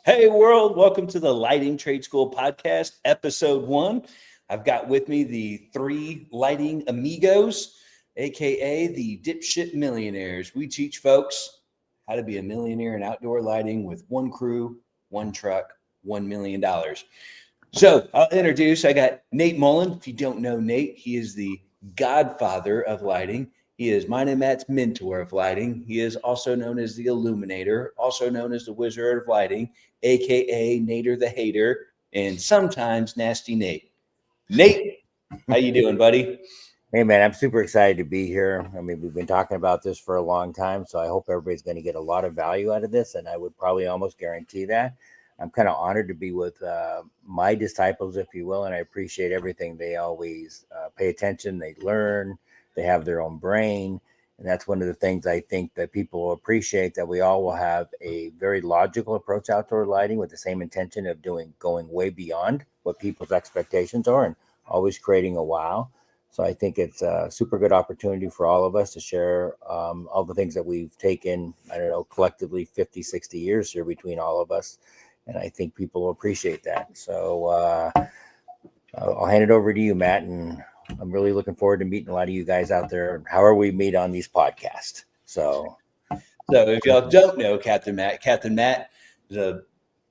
Hey world, welcome to the Lighting Trade School Podcast, episode 1. I've got with me the 3 lighting amigos, aka the dipshit millionaires. We teach folks how to be a millionaire in outdoor lighting with one crew, one truck, $1 million. So I'll introduce, I got Nate Mullen. If you don't know Nate, he is the godfather of lighting. He is mine and Matt's mentor of lighting. He is also known as the Illuminator, also known as the Wizard of Lighting, aka Nader the Hater, and sometimes Nasty Nate. Nate, how you doing, buddy? Hey man, I'm super excited to be here. I mean, we've been talking about this for a long time, so I hope everybody's going to get a lot of value out of this, and I would probably almost guarantee that. I'm kind of honored to be with my disciples, if you will, and I appreciate everything. They always pay attention, they learn, they have their own brain, and that's one of the things I think that people will appreciate, that we all will have a very logical approach to outdoor lighting with the same intention of going way beyond what people's expectations are and always creating a wow. So I think it's a super good opportunity for all of us to share all the things that we've taken, I don't know, collectively 50, 60 years here between all of us. And I think people will appreciate that. So I'll hand it over to you, Matt. And I'm really looking forward to meeting a lot of you guys out there, however we meet on these podcasts. So if y'all don't know Captain Matt is a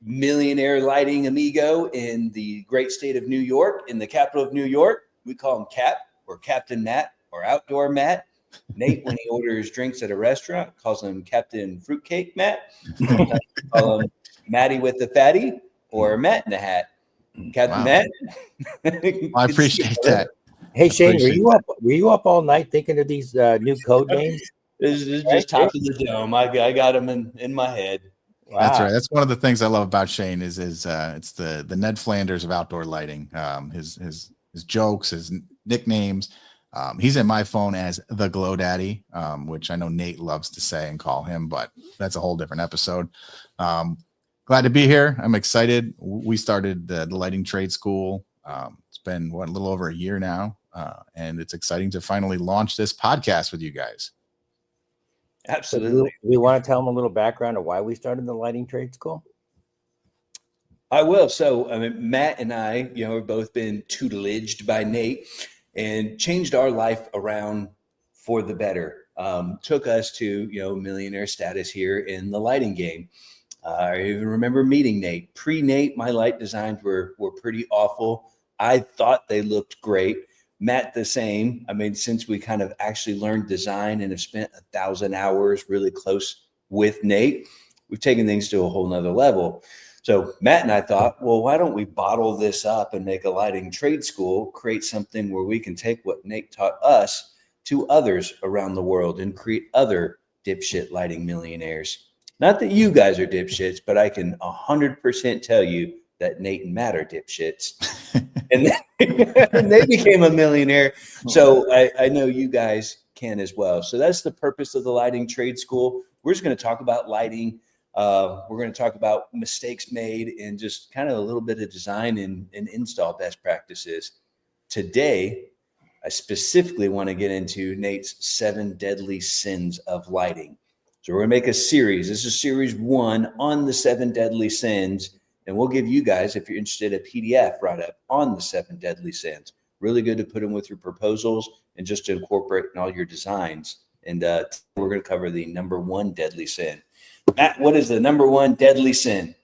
millionaire lighting amigo in the great state of New York, in the capital of New York. We call him Cap or Captain Matt or Outdoor Matt. Nate, when he orders drinks at a restaurant, calls him Captain Fruitcake Matt. Call him Matty with the fatty or Matt in the hat. Captain Matt. I appreciate that. Hey Shane, were you up all night thinking of these new code names? This is just top of the dome. I got them in my head. Wow. That's right. That's one of the things I love about Shane is it's the Ned Flanders of outdoor lighting. His jokes, his nicknames. He's in my phone as the Glow Daddy, which I know Nate loves to say and call him, but that's a whole different episode. Glad to be here. I'm excited. We started the lighting trade school. It's been a little over a year now, and it's exciting to finally launch this podcast with you guys. Absolutely. Do you want to tell them a little background of why we started the lighting trade school? I will. So, I mean, Matt and I, have both been tutelaged by Nate and changed our life around for the better. Took us to, millionaire status here in the lighting game. I even remember meeting Nate. Pre-Nate, my light designs were pretty awful. I thought they looked great. Matt, the same. I mean, since we kind of actually learned design and have spent 1,000 hours really close with Nate, we've taken things to a whole nother level. So Matt and I thought, well, why don't we bottle this up and make a lighting trade school, create something where we can take what Nate taught us to others around the world and create other dipshit lighting millionaires. Not that you guys are dipshits, but I can 100% tell you that Nate and Matt are dipshits. And they became a millionaire. So I know you guys can as well. So that's the purpose of the lighting trade school. We're just going to talk about lighting. We're going to talk about mistakes made and just kind of a little bit of design and install best practices. Today, I specifically want to get into Nate's 7 deadly sins of lighting. So we're going to make a series. This is series 1 on the 7 deadly sins. And we'll give you guys, if you're interested, a PDF right up on the 7 deadly sins. Really good to put them with your proposals and just to incorporate in all your designs. And we're going to cover the number 1 deadly sin. Matt, what is the number 1 deadly sin?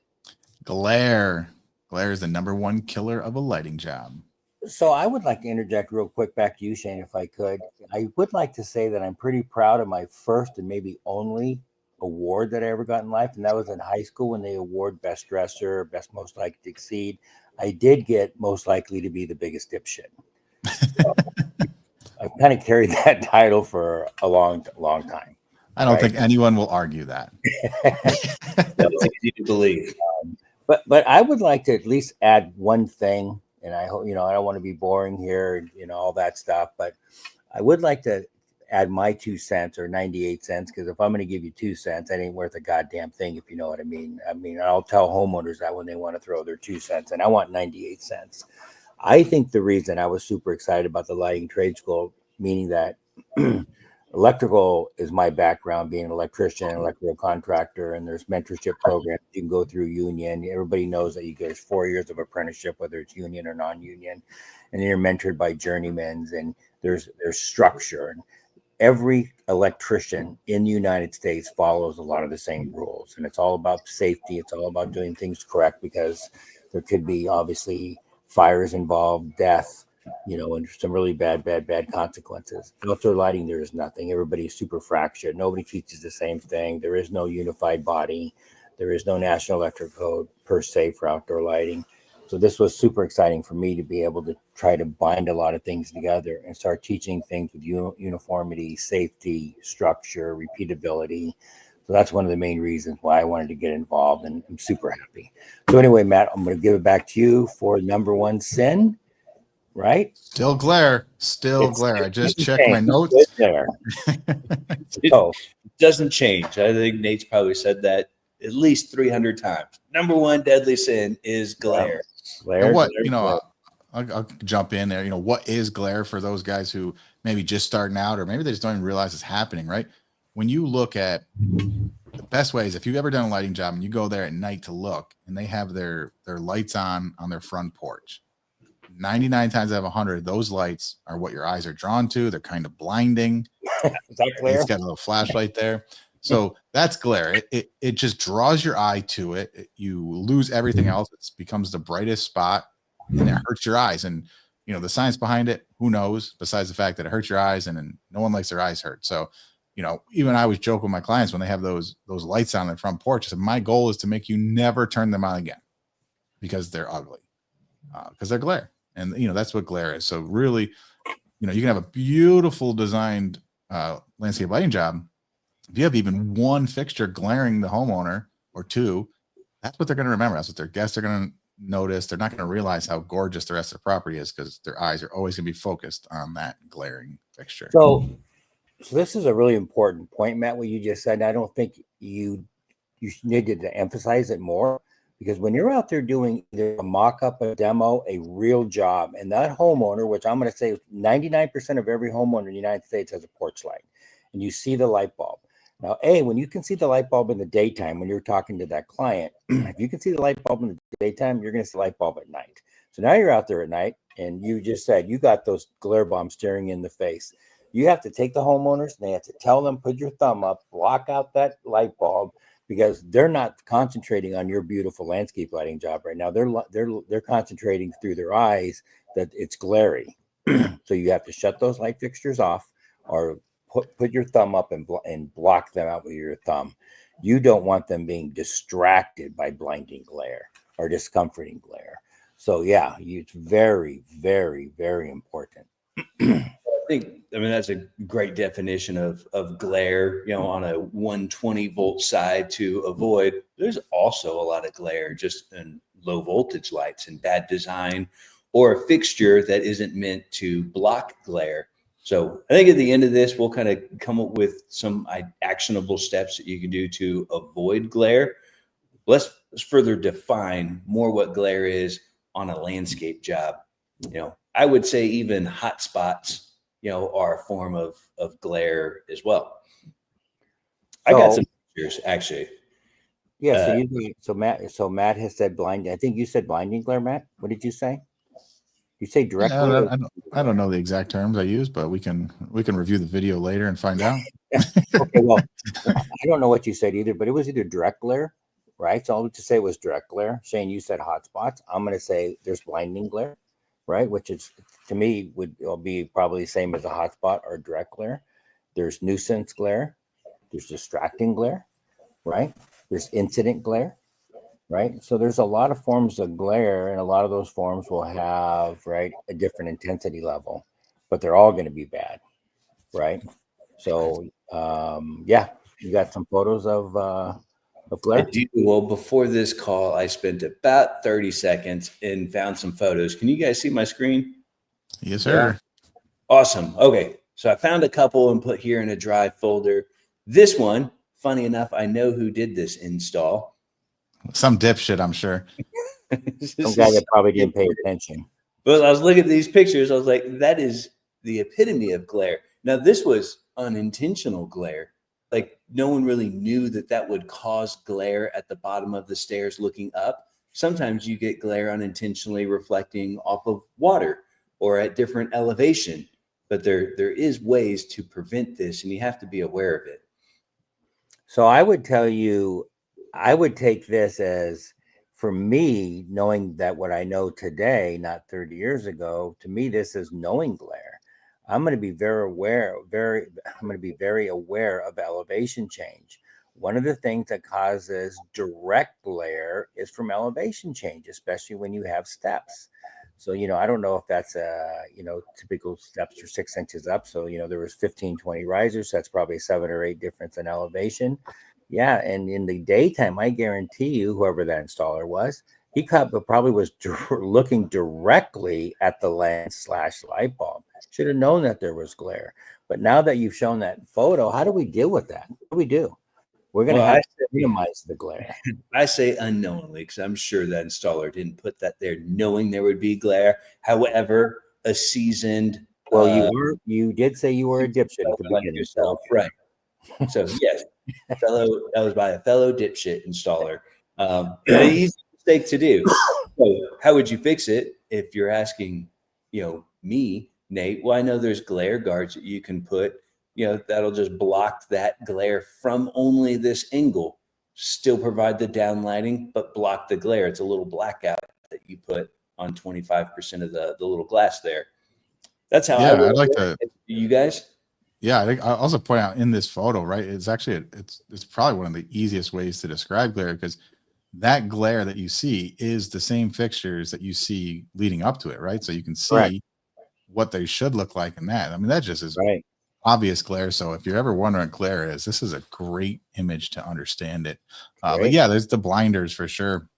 Glare. Glare is the number 1 killer of a lighting job. So I would like to interject real quick back to you, Shane, if I could. I would like to say that I'm pretty proud of my first and maybe only award that I ever got in life, and that was in high school when they award best dresser, best most likely to exceed. I did get most likely to be the biggest dipshit. So I've kind of carried that title for a long time. I don't think anyone will argue that. That's easy to believe. But I would like to at least add one thing, and I hope I don't want to be boring here, all that stuff, but I would like to add my 2 cents or 98 cents, because if I'm going to give you 2 cents, that ain't worth a goddamn thing, if you know what I mean. I mean, I'll tell homeowners that when they want to throw their 2 cents, and I want 98 cents. I think the reason I was super excited about the lighting trade school, meaning that electrical is my background, being an electrician, electrical contractor, and there's mentorship programs you can go through union. Everybody knows that you get 4 years of apprenticeship, whether it's union or non-union, and then you're mentored by journeymans, and there's structure. And every electrician in the United States follows a lot of the same rules, and it's all about safety. It's all about doing things correct, because there could be obviously fires involved, death, and some really bad consequences. Outdoor lighting, there is nothing. Everybody's super fractured. Nobody teaches the same thing. There is no unified body. There is no national electric code per se for outdoor lighting. So this was super exciting for me to be able to try to bind a lot of things together and start teaching things with uniformity, safety, structure, repeatability. So that's one of the main reasons why I wanted to get involved, and I'm super happy. So anyway, Matt, I'm going to give it back to you for number one sin, right? Still glare. It's I just checked my good notes. there. It So doesn't change. I think Nate's probably said that at least 300 times. Number one deadly sin is glare. glare, And what, glare, glare. I'll jump in there. What is glare for those guys who maybe just starting out, or maybe they just don't even realize it's happening, right? When you look at the best way is, if you've ever done a lighting job and you go there at night to look, and they have their lights on their front porch, 99 times out of 100, those lights are what your eyes are drawn to. They're kind of blinding. Is that glare? It's got a little flashlight there. So that's glare. It just draws your eye to it. You lose everything else. It becomes the brightest spot, and it hurts your eyes. And the science behind it, who knows, besides the fact that it hurts your eyes, and no one likes their eyes hurt. So, even I always joke with my clients when they have those lights on their front porch. I said, my goal is to make you never turn them on again, because they're ugly, because they're glare. And, that's what glare is. So really, you can have a beautiful designed landscape lighting job. If you have even one fixture glaring the homeowner, or two, that's what they're going to remember. That's what their guests are going to notice. They're not going to realize how gorgeous the rest of the property is, because their eyes are always going to be focused on that glaring fixture. So this is a really important point, Matt, what you just said. I don't think you needed to emphasize it more, because when you're out there doing either a mock-up, a demo, a real job, and that homeowner, which I'm going to say 99% of every homeowner in the United States has a porch light, and you see the light bulb. Now, when you can see the light bulb in the daytime when you're talking to that client, if you can see the light bulb in the daytime, you're going to see the light bulb at night. So now you're out there at night, and you just said you got those glare bombs staring in the face. You have to take the homeowners, and they have to tell them, put your thumb up, block out that light bulb, because they're not concentrating on your beautiful landscape lighting job right now. They're concentrating through their eyes that it's glary. So you have to shut those light fixtures off, or put your thumb up and block them out with your thumb. You don't want them being distracted by blinding glare or discomforting glare. So yeah, it's very, very, very important. I mean, that's a great definition of glare, on a 120 volt side to avoid. There's also a lot of glare just in low voltage lights and bad design, or a fixture that isn't meant to block glare. So I think at the end of this, we'll kind of come up with some actionable steps that you can do to avoid glare. Let's further define more what glare is on a landscape job. I would say even hot spots, are a form of glare as well. I got some pictures, actually. Yeah. So Matt has said blinding. I think you said blinding glare, Matt. What did you say? You say direct glare? I don't know the exact terms I use, but we can review the video later and find out. Okay, well, I don't know what you said either, but it was either direct glare, right? So I'll just say it was direct glare. Shane, you said hot spots. I'm going to say there's blinding glare, right? Which is, to me, would be probably the same as a hot spot or direct glare. There's nuisance glare. There's distracting glare, right? There's incident glare, right? So there's a lot of forms of glare, and a lot of those forms will have, right, a different intensity level, but they're all going to be bad, right? So yeah, you got some photos of glare? I do. Well, before this call, I spent about 30 seconds and found some photos. Can you guys see my screen? Yes, sir. Yeah. Awesome. Okay. So I found a couple and put here in a drive folder. This one, funny enough, I know who did this install. Some dipshit, I'm sure. Some guy that probably didn't pay attention. But I was looking at these pictures. I was like, that is the epitome of glare. Now, this was unintentional glare. Like no one really knew that that would cause glare at the bottom of the stairs looking up. Sometimes you get glare unintentionally reflecting off of water or at different elevation, but there is ways to prevent this, and you have to be aware of it. So I would tell you, I would take this as, for me, knowing that what I know today, not 30 years ago, to me, this is knowing glare. I'm going to be I'm going to be very aware of elevation change. One of the things that causes direct glare is from elevation change, especially when you have steps. So, I don't know if that's typical steps are 6 inches up. So, there was 15, 20 risers. So that's probably 7 or 8 difference in elevation. Yeah. And in the daytime, I guarantee you, whoever that installer was, he probably was looking directly at the lens/light bulb. Should have known that there was glare. But now that you've shown that photo, how do we deal with that? What do we do? We're going to have to minimize the glare. I say unknowingly because I'm sure that installer didn't put that there knowing there would be glare. However, a seasoned you did say you were a dipshit at the like beginning, yourself, right? So yes, that was by a fellow dipshit installer. The easy mistake to do. So how would you fix it if you're asking, me, Nate? Well, I know there's glare guards that you can put, that'll just block that glare from only this angle, still provide the downlighting, but block the glare. It's a little blackout that you put on 25% of the little glass there. That's how I would. I'd like to. You guys? Yeah, I think I also point out in this photo, right? It's actually it's probably one of the easiest ways to describe glare, because that glare that you see is the same fixtures that you see leading up to it, right? So you can see Correct. what they should look like in that. I mean, that just is Right. obvious glare. So if you're ever wondering what glare is, this is a great image to understand it. But yeah, there's the blinders for sure.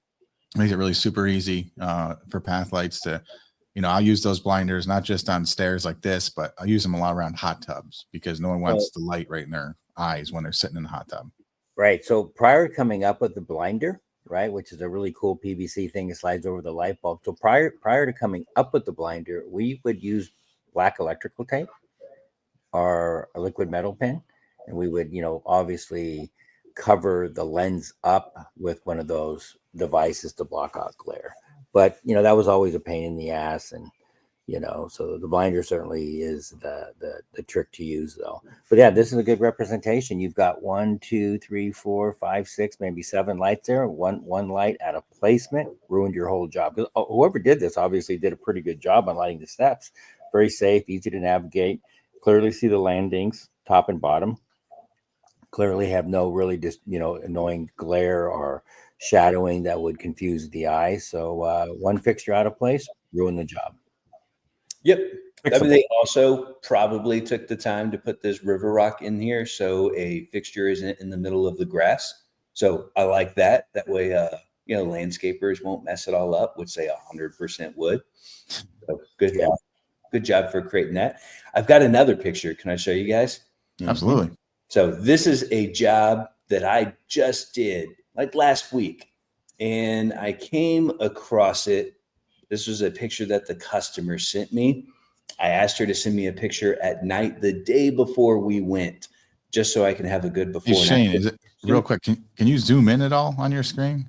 Makes it really super easy for path lights to, I'll use those blinders not just on stairs like this, but I use them a lot around hot tubs because no one wants the light right in their eyes when they're sitting in the hot tub. Right. So prior to coming up with the blinder, right, which is a really cool PVC thing that slides over the light bulb. So prior to coming up with the blinder, we would use black electrical tape or a liquid metal pin, and we would, obviously cover the lens up with one of those devices to block out glare. But that was always a pain in the ass, and so the blinder certainly is the trick to use, though. But yeah, this is a good representation. You've got 1, 2, 3, 4, 5, 6, maybe 7 lights there. One light out of placement ruined your whole job. Because whoever did this obviously did a pretty good job on lighting the steps. Very safe, easy to navigate. Clearly see the landings, top and bottom. Clearly have no really just annoying glare or shadowing that would confuse the eye. So one fixture out of place, ruined the job. Yep. I mean, they also probably took the time to put this river rock in here so a fixture isn't in the middle of the grass. So I like that. That way, landscapers won't mess it all up, which they 100% would. So good. Yeah. Good job for creating that. I've got another picture. Can I show you guys? Absolutely. So this is a job that I just did like last week, and I came across it. This was a picture that the customer sent me. I asked her to send me a picture at night the day before we went, just so I can have a good before. Hey, Shane, is it real quick? Can you zoom in at all on your screen?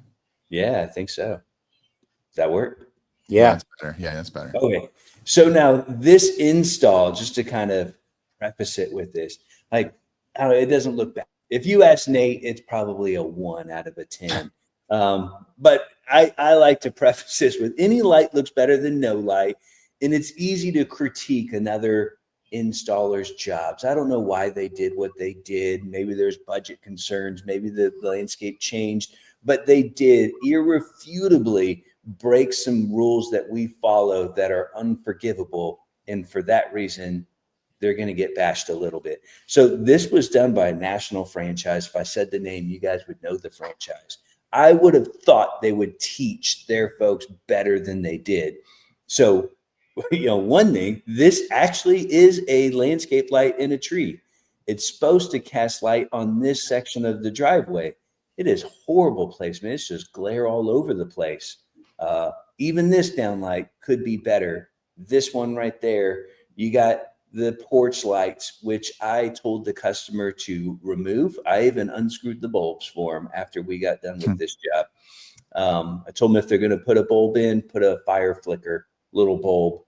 Yeah, I think so. Does that work? Yeah, that's better. Yeah, that's better. Okay. So now this install, just to kind of preface it with this, like, I don't know, it doesn't look bad. If you ask Nate, it's probably a 1 out of a 10. But I like to preface this with any light looks better than no light. And it's easy to critique another installer's jobs. I don't know why they did what they did. Maybe there's budget concerns. Maybe the landscape changed. But they did irrefutably break some rules that we follow that are unforgivable. And for that reason, they're going to get bashed a little bit. So this was done by a national franchise. If I said the name, you guys would know the franchise. I would have thought they would teach their folks better than they did. So, one thing, this actually is a landscape light in a tree. It's supposed to cast light on this section of the driveway. It is horrible placement. It's just glare all over the place. Even this downlight could be better. This one right there, you got the porch lights, which I told the customer to remove. I even unscrewed the bulbs for them after we got done with this job. I told them if they're going to put a bulb in, put a fire flicker little bulb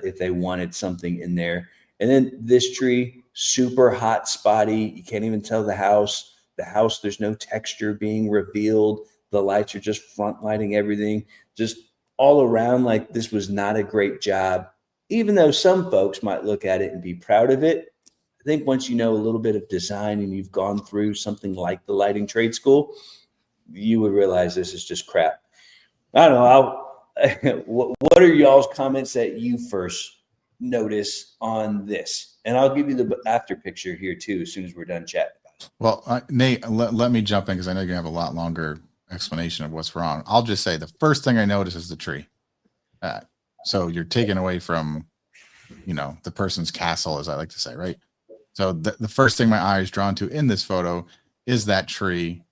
if they wanted something in there. And then this tree, super hot, spotty. You can't even tell the house. The house, there's no texture being revealed. The lights are just front lighting everything. Just all around, like this was not a great job. Even though some folks might look at it and be proud of it, I think once you know a little bit of design and you've gone through something like the lighting trade school, you would realize this is just crap. I don't know. What are y'all's comments that you first notice on this? And I'll give you the after picture here too, as soon as we're done chatting about it. Well, Nate, let me jump in because I know you're gonna have a lot longer explanation of what's wrong. I'll just say the first thing I notice is the tree. So you're taken away from, the person's castle, as I like to say, right? So the first thing my eye is drawn to in this photo is that tree.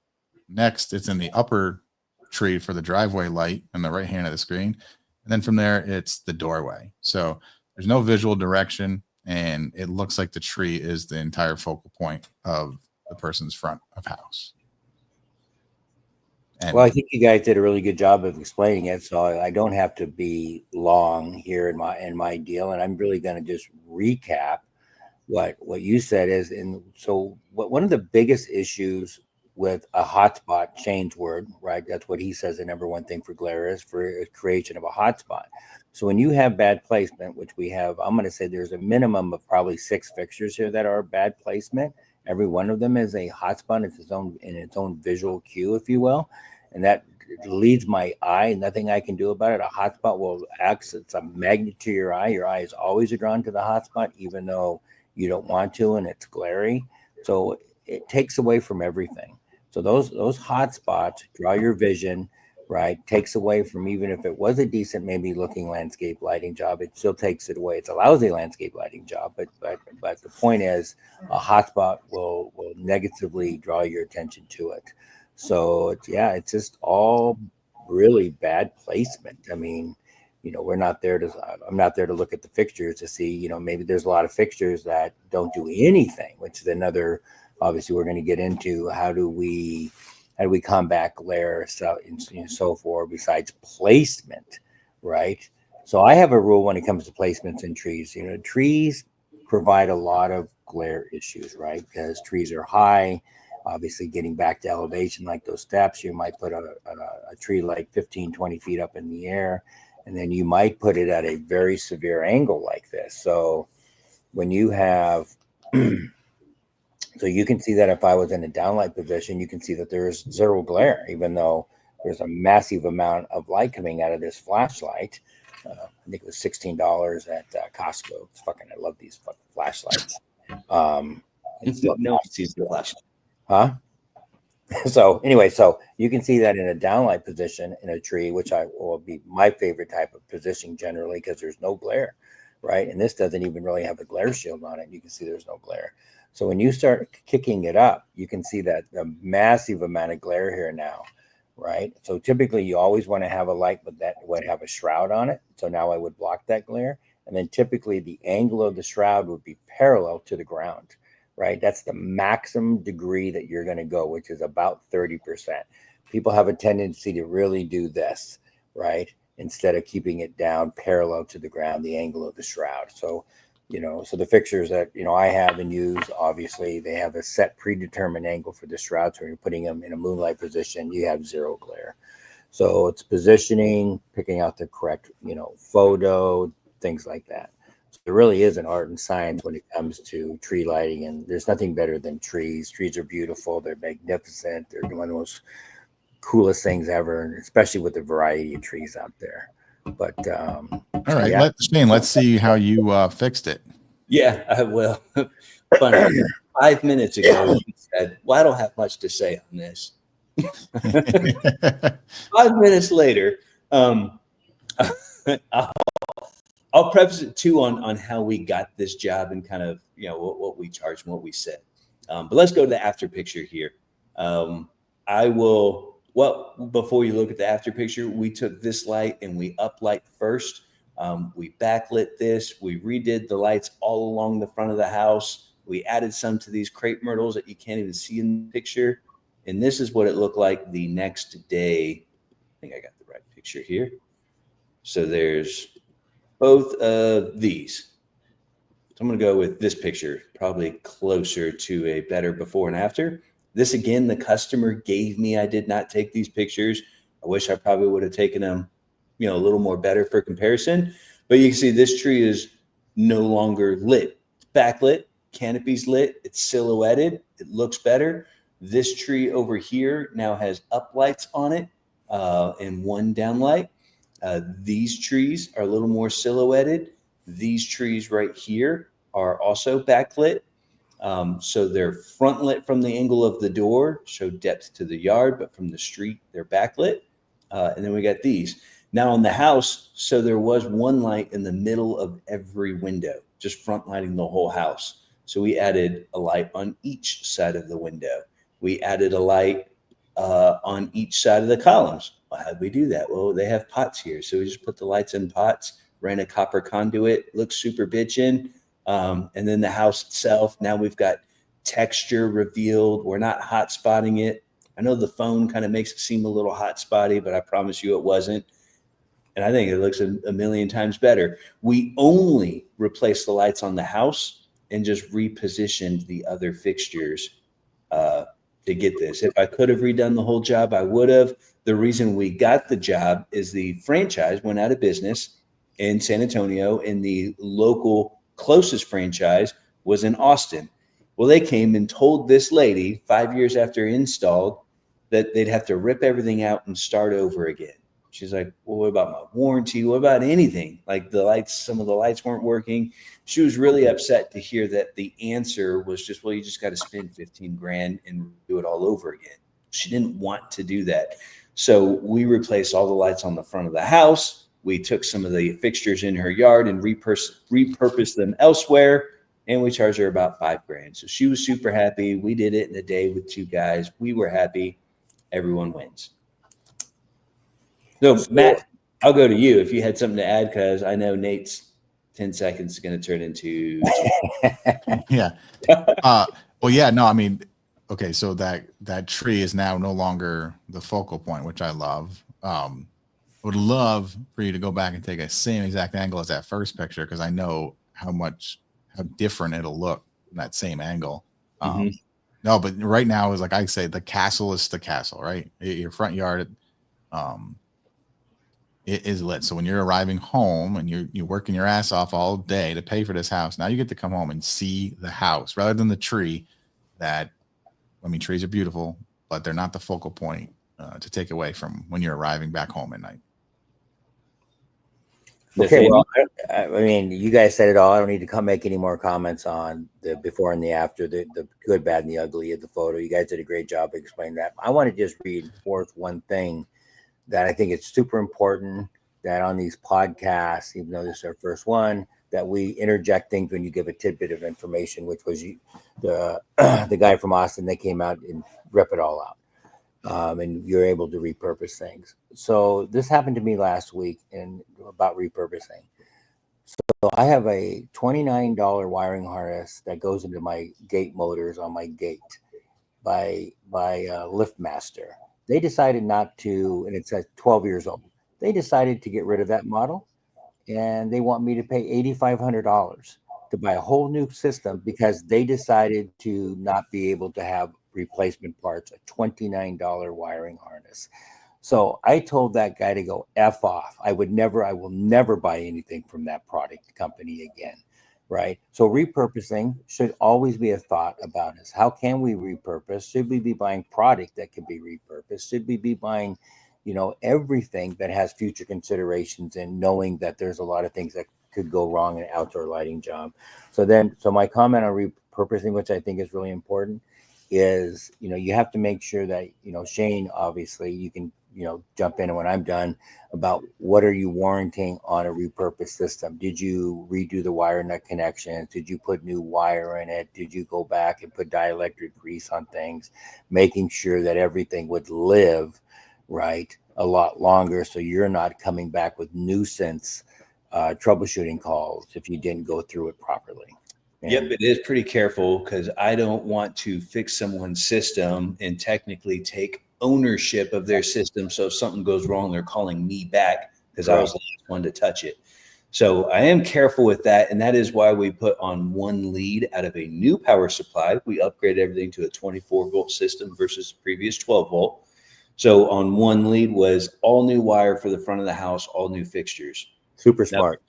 Next, it's in the upper tree for the driveway light on the right hand of the screen. And then from there, it's the doorway. So there's no visual direction, and it looks like the tree is the entire focal point of the person's front of house. And well, I think you guys did a really good job of explaining it, so I don't have to be long here in my deal, and I'm really going to just recap what you said is. And so one of the biggest issues with a hotspot change word, right? That's what he says the number one thing for glare is for creation of a hotspot. So when you have bad placement, which we have, I'm going to say there's a minimum of probably 6 fixtures here that are bad placement. Every one of them is a hotspot. It's its own visual cue, if you will. And that leads my eye. Nothing I can do about it. A hotspot will act. It's a magnet to your eye. Your eye is always drawn to the hotspot, even though you don't want to, and it's glary. So it takes away from everything. So those hot spots draw your vision, right? Takes away from, even if it was a decent, maybe looking landscape lighting job, it still takes it away. It's a lousy landscape lighting job, but the point is, a hot spot will negatively draw your attention to it. So it's just all really bad placement. I mean, I'm not there to look at the fixtures to see, maybe there's a lot of fixtures that don't do anything, which is another. Obviously, we're going to get into how do we combat glare, and so forth, besides placement, right? So I have a rule when it comes to placements in trees. Trees provide a lot of glare issues, right? Because trees are high. Obviously, getting back to elevation, like those steps, you might put a tree like 15, 20 feet up in the air, and then you might put it at a very severe angle like this. So when you have so you can see that if I was in a downlight position, you can see that there's zero glare, even though there's a massive amount of light coming out of this flashlight. I think it was $16 at Costco. I love these fucking flashlights. No one sees the flashlight. Huh? So anyway, so you can see that in a downlight position in a tree, which will be my favorite type of position generally, because there's no glare, right? And this doesn't even really have a glare shield on it. You can see there's no glare. So when you start kicking it up, you can see that the massive amount of glare here now, right? So typically you always want to have a light that would have a shroud on it. So now I would block that glare. And then typically the angle of the shroud would be parallel to the ground, right? That's the maximum degree that you're going to go, which is about 30%. People have a tendency to really do this, right? Instead of keeping it down parallel to the ground, the angle of the shroud. So so the fixtures that, I have and use, obviously they have a set predetermined angle for the shroud. So when you're putting them in a moonlight position, you have zero glare. So it's positioning, picking out the correct, photo, things like that. So there really is an art and science when it comes to tree lighting, and there's nothing better than trees. Trees are beautiful. They're magnificent. They're one of the most coolest things ever, and especially with the variety of trees out there. But all right, Shane, let's see how you fixed it. Yeah, I will. Funny. 5 minutes ago, you said, "Well, I don't have much to say on this." 5 minutes later, I'll preface it too on how we got this job and kind of what we charge and what we said. But let's go to the after picture here. I will. Well, before you look at the after picture, we took this light and we uplight first. We backlit this. We redid the lights all along the front of the house. We added some to these crepe myrtles that you can't even see in the picture. And this is what it looked like the next day. I think I got the right picture here. So there's both of these. So I'm going to go with this picture, probably closer to a better before and after. This again, the customer gave me. I did not take these pictures. I wish I probably would have taken them, a little more better for comparison. But you can see this tree is no longer lit. It's backlit, canopy's lit, it's silhouetted, it looks better. This tree over here now has uplights on it and one downlight. These trees are a little more silhouetted. These trees right here are also backlit. So they're front lit from the angle of the door, show depth to the yard, but from the street, they're backlit. And then we got these. Now on the house, so there was one light in the middle of every window, just front lighting the whole house. So we added a light on each side of the window. We added a light on each side of the columns. Well, how'd we do that? Well, they have pots here. So we just put the lights in pots, ran a copper conduit, looks super bitchin'. And then the house itself, now we've got texture revealed. We're not hot spotting it. I know the phone kind of makes it seem a little hot spotty, but I promise you it wasn't. And I think it looks a million times better. We only replaced the lights on the house and just repositioned the other fixtures to get this. If I could have redone the whole job, I would have. The reason we got the job is the franchise went out of business in San Antonio, and the local closest franchise was in Austin. Well, they came and told this lady 5 years after installed that they'd have to rip everything out and start over again. She's like, well, what about my warranty? What about anything? Like the lights, some of the lights weren't working. She was really upset to hear that the answer was just, well, you just got to spend 15 grand and do it all over again. She didn't want to do that. So we replaced all the lights on the front of the house. We took some of the fixtures in her yard and repurposed them elsewhere. And we charged her about $5 grand. So she was super happy. We did it in a day with 2 guys. We were happy. Everyone wins. So, Matt, I'll go to you if you had something to add, because I know Nate's 10 seconds is going to turn into. Yeah. Well, yeah, no, I mean, okay, so that tree is now no longer the focal point, which I love. Would love for you to go back and take a same exact angle as that first picture, because I know how different it'll look in that same angle. No, but right now is like I say, the castle is the castle, right? Your front yard, it is lit. So when you're arriving home and you're working your ass off all day to pay for this house, now you get to come home and see the house rather than the tree. Trees are beautiful, but they're not the focal point to take away from when you're arriving back home at night. Okay, well, I mean, you guys said it all. I don't need to make any more comments on the before and the after, the good, bad, and the ugly of the photo. You guys did a great job explaining that. I want to just reinforce one thing that I think it's super important that on these podcasts, even though this is our first one, that we interject things when you give a tidbit of information, which was the guy from Austin that came out and rip it all out. And you're able to repurpose things. So this happened to me last week about repurposing. So I have a $29 wiring harness that goes into my gate motors on my gate by LiftMaster. They decided not to, and it's at 12 years old. They decided to get rid of that model, and they want me to pay $8,500 to buy a whole new system because they decided to not be able to have replacement parts, a $29 wiring harness. So I told that guy to go F off. I will never buy anything from that product company again. Right. So repurposing should always be a thought about us. How can we repurpose? Should we be buying product that can be repurposed? Should we be buying, everything that has future considerations and knowing that there's a lot of things that could go wrong in an outdoor lighting job? So my comment on repurposing, which I think is really important, is, you have to make sure that, Shane, obviously you can, jump in when I'm done about what are you warranting on a repurposed system? Did you redo the wire nut connections? Did you put new wire in it? Did you go back and put dielectric grease on things, making sure that everything would live right a lot longer so you're not coming back with nuisance troubleshooting calls if you didn't go through it properly. Yep, And it is pretty careful because I don't want to fix someone's system and technically take ownership of their system. So if something goes wrong, they're calling me back because I was the last one to touch it. So I am careful with that. And that is why we put on one lead out of a new power supply. We upgraded everything to a 24-volt system versus previous 12-volt. So on one lead was all new wire for the front of the house, all new fixtures. super Now, smart.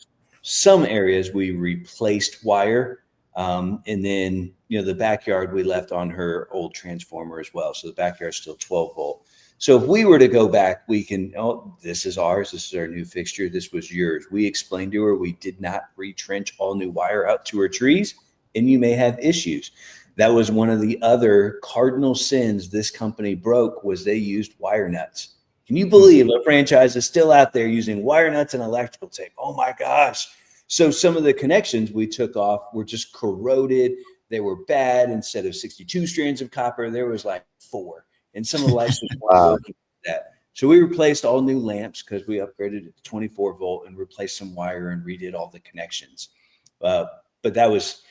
some areas we replaced wire. And then, the backyard we left on her old transformer as well. So the backyard's still 12-volt. So if we were to go back, we can, this is ours. This is our new fixture. This was yours. We explained to her we did not retrench all new wire out to her trees, and you may have issues. That was one of the other cardinal sins this company broke, was they used wire nuts. Can you believe a franchise is still out there using wire nuts and electrical tape? Oh my gosh. So some of the connections we took off were just corroded. They were bad. Instead of 62 strands of copper, there was like 4. And some of the lights just weren't working with that. So we replaced all new lamps because we upgraded it to 24-volt and replaced some wire and redid all the connections. But that was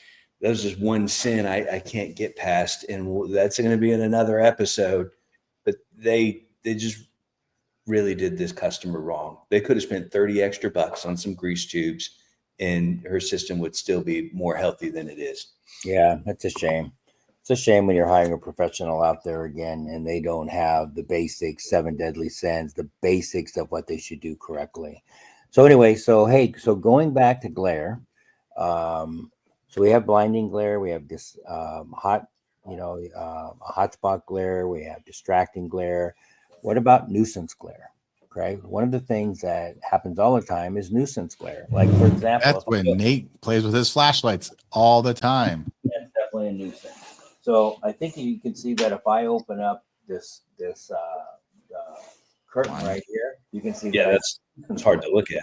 just one sin I can't get past. And that's going to be in another episode. But they just really did this customer wrong. They could have spent 30 extra bucks on some grease tubes and her system would still be more healthy than it is. Yeah, that's a shame. It's a shame when you're hiring a professional out there again and they don't have the basic 7 deadly sins, the basics of what they should do correctly. So anyway, so going back to glare, so we have blinding glare, we have this hot, a hotspot glare, we have distracting glare. What about nuisance glare? Okay, one of the things that happens all the time is nuisance glare. Like, for example, That's when Nate plays with his flashlights all the time. that's definitely a nuisance. So I think you can see that if I open up this curtain right here, you can see that it's hard to look at.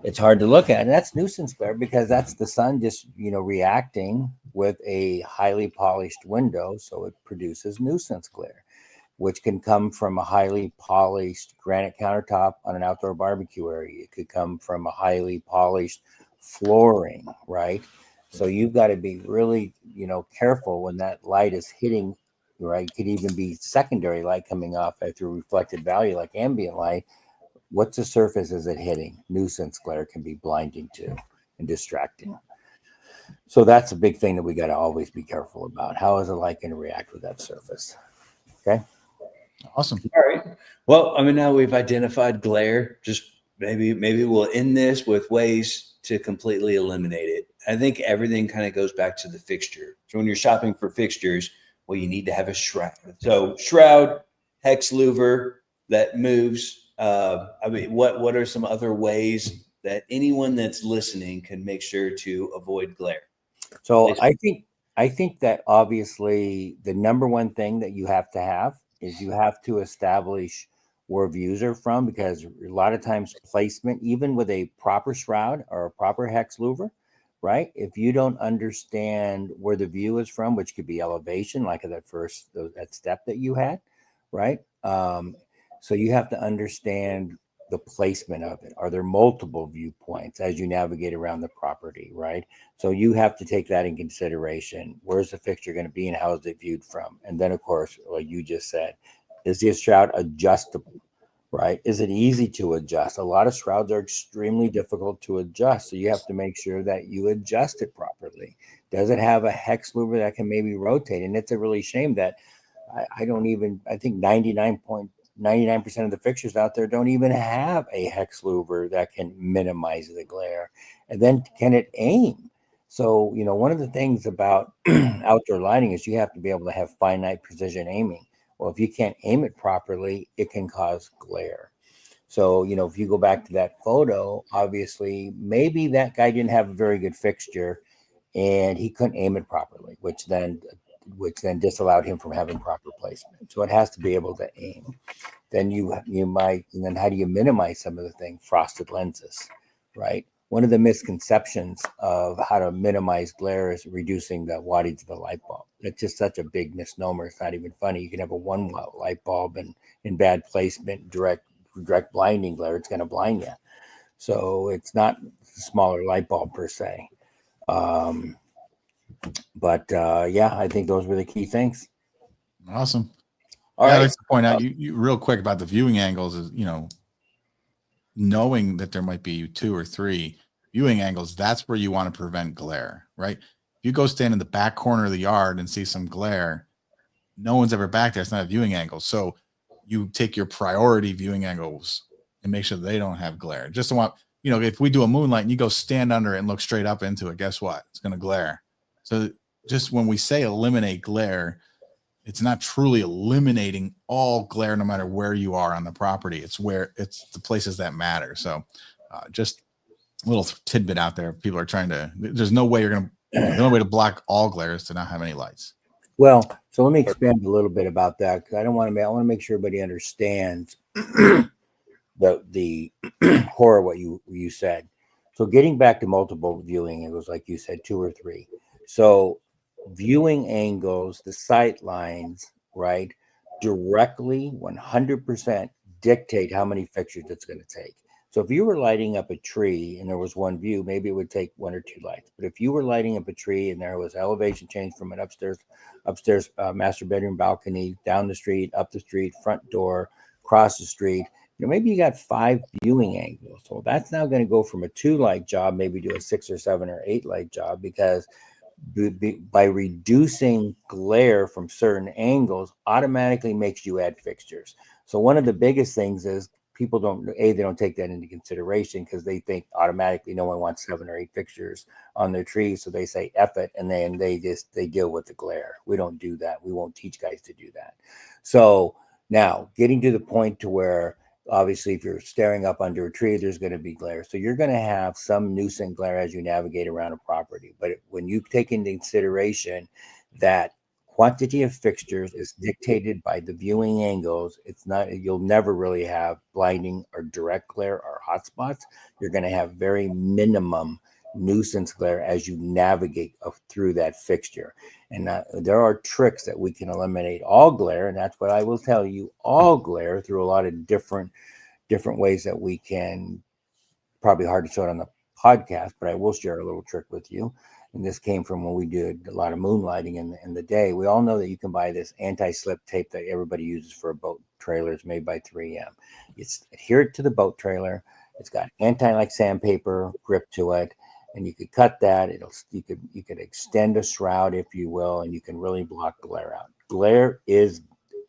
It's hard to look at, and that's nuisance glare because that's the sun just reacting with a highly polished window, so it produces nuisance glare, which can come from a highly polished granite countertop on an outdoor barbecue area. It could come from a highly polished flooring, right? So you've got to be really, careful when that light is hitting, right? It could even be secondary light coming off after reflected value like ambient light. What's the surface is it hitting? Nuisance glare can be blinding too and distracting. So that's a big thing that we got to always be careful about. How is the light going to react with that surface? Okay. Awesome. All right. Well, now we've identified glare. Just maybe we'll end this with ways to completely eliminate it. I think everything kind of goes back to the fixture. So when you're shopping for fixtures, well, you need to have a shroud. So shroud, hex louver that moves. What are some other ways that anyone that's listening can make sure to avoid glare? So I think that obviously the number one thing that you have to have is you have to establish where views are from, because a lot of times placement, even with a proper shroud or a proper hex louver, right? If you don't understand where the view is from, which could be elevation, like that step that you had, right? So you have to understand the placement of it. Are there multiple viewpoints as you navigate around the property, right? So you have to take that in consideration. Where's the fixture going to be and how is it viewed from? And then, of course, like you just said, is the shroud adjustable, right? Is it easy to adjust? A lot of shrouds are extremely difficult to adjust. So you have to make sure that you adjust it properly. Does it have a hex louver that can maybe rotate? And it's a really shame that I think 99% of the fixtures out there don't even have a hex louver that can minimize the glare. And then can it aim? So, one of the things about outdoor lighting is you have to be able to have finite precision aiming. Well, if you can't aim it properly, it can cause glare. So, if you go back to that photo, obviously, maybe that guy didn't have a very good fixture and he couldn't aim it properly, which then disallowed him from having proper placement. So it has to be able to aim. Then and then how do you minimize some of the things? Frosted lenses, right? One of the misconceptions of how to minimize glare is reducing the wattage of the light bulb. It's just such a big misnomer. It's not even funny. You can have a 1 watt light bulb and in bad placement, direct blinding glare, it's going to blind you. So it's not a smaller light bulb per se. Yeah, I think those were the key things. Awesome. All I'd right. like to point out you real quick about the viewing angles is, knowing that there might be 2 or 3 viewing angles, that's where you want to prevent glare, right? If you go stand in the back corner of the yard and see some glare, no one's ever back there. It's not a viewing angle. So you take your priority viewing angles and make sure they don't have glare. Just don't want, if we do a moonlight and you go stand under it and look straight up into it, guess what? It's going to glare. So just when we say eliminate glare, it's not truly eliminating all glare, no matter where you are on the property. It's the places that matter. So just a little tidbit out there. People are there's no way the only way to block all glare is to not have any lights. Well, so let me expand a little bit about that, because I want to make sure everybody understands the horror of what you said. So getting back to multiple viewing angles, like you said, 2 or 3. So viewing angles, the sight lines, right, directly 100% dictate how many fixtures it's going to take. So if you were lighting up a tree and there was one view, maybe it would take 1 or 2 lights. But if you were lighting up a tree and there was elevation change from an upstairs master bedroom balcony, down the street, up the street, front door, across the street, maybe you got 5 viewing angles. So that's now going to go from a 2 light job maybe to a 6 or 7 or 8 light job, because by reducing glare from certain angles automatically makes you add fixtures. So one of the biggest things is people they don't take that into consideration, because they think automatically no one wants 7 or 8 fixtures on their trees. So they say F it, and then they deal with the glare. We don't do that. We won't teach guys to do that. So now getting to the point to where, obviously, if you're staring up under a tree, there's going to be glare. So you're going to have some nuisance glare as you navigate around a property. But when you take into consideration that quantity of fixtures is dictated by the viewing angles, you'll never really have blinding or direct glare or hotspots. You're going to have very minimum nuisance glare as you navigate through that fixture. And there are tricks that we can eliminate all glare, and that's what I will tell you, all glare, through a lot of different ways that we can. Probably hard to show it on the podcast, but I will share a little trick with you. And this came from when we did a lot of moonlighting in the day. We all know that you can buy this anti-slip tape that everybody uses for a boat trailer. It's made by 3M. It's adhered to the boat trailer. It's got like sandpaper grip to it, and you could cut that. You could extend a shroud, if you will, and you can really block glare out. Glare is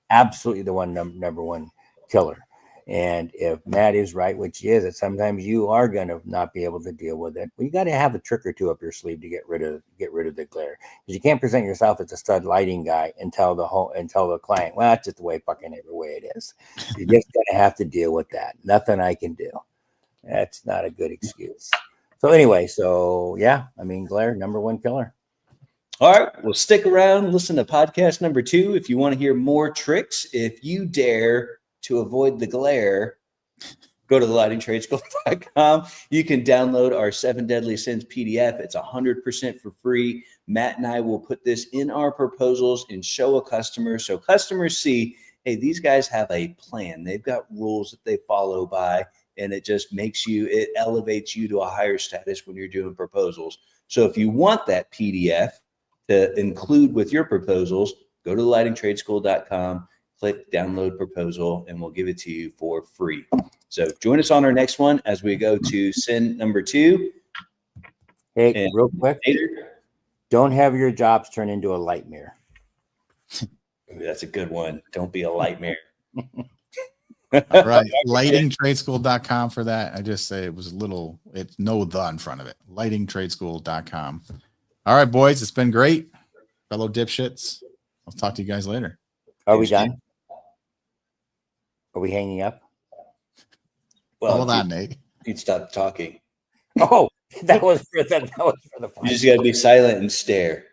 absolutely the number one killer. And if Matt is right, which he is, that sometimes you are going to not be able to deal with it. But you got to have a trick or 2 up your sleeve to get rid of the glare, because you can't present yourself as a stud lighting guy and tell the client, well, that's just the way fucking every way it is. You're just going to have to deal with that. Nothing I can do. That's not a good excuse. So anyway, yeah, glare, number 1 killer. All right. Well, stick around. Listen to podcast number 2 if you want to hear more tricks. If you dare to avoid the glare, go to thelightingtradeschool.com. You can download our 7 Deadly Sins PDF. It's 100% for free. Matt and I will put this in our proposals and show a customer, so customers see, hey, these guys have a plan. They've got rules that they follow by, and it just it elevates you to a higher status when you're doing proposals. So if you want that PDF to include with your proposals, go to thelightingtradeschool.com. Click download proposal, and we'll give it to you for free. So join us on our next one as we go to sin number 2. Hey, real quick, don't have your jobs turn into a light mirror. That's a good one. Don't be a light mirror. All right. Lightingtradeschool.com for that. I just say it's no the in front of it. Lightingtradeschool.com. All right, boys. It's been great. Fellow dipshits. I'll talk to you guys later. Are we done? Are we hanging up? Well, hold on, Nate. You'd stop talking. Oh, that was for the. You just got to be silent and stare.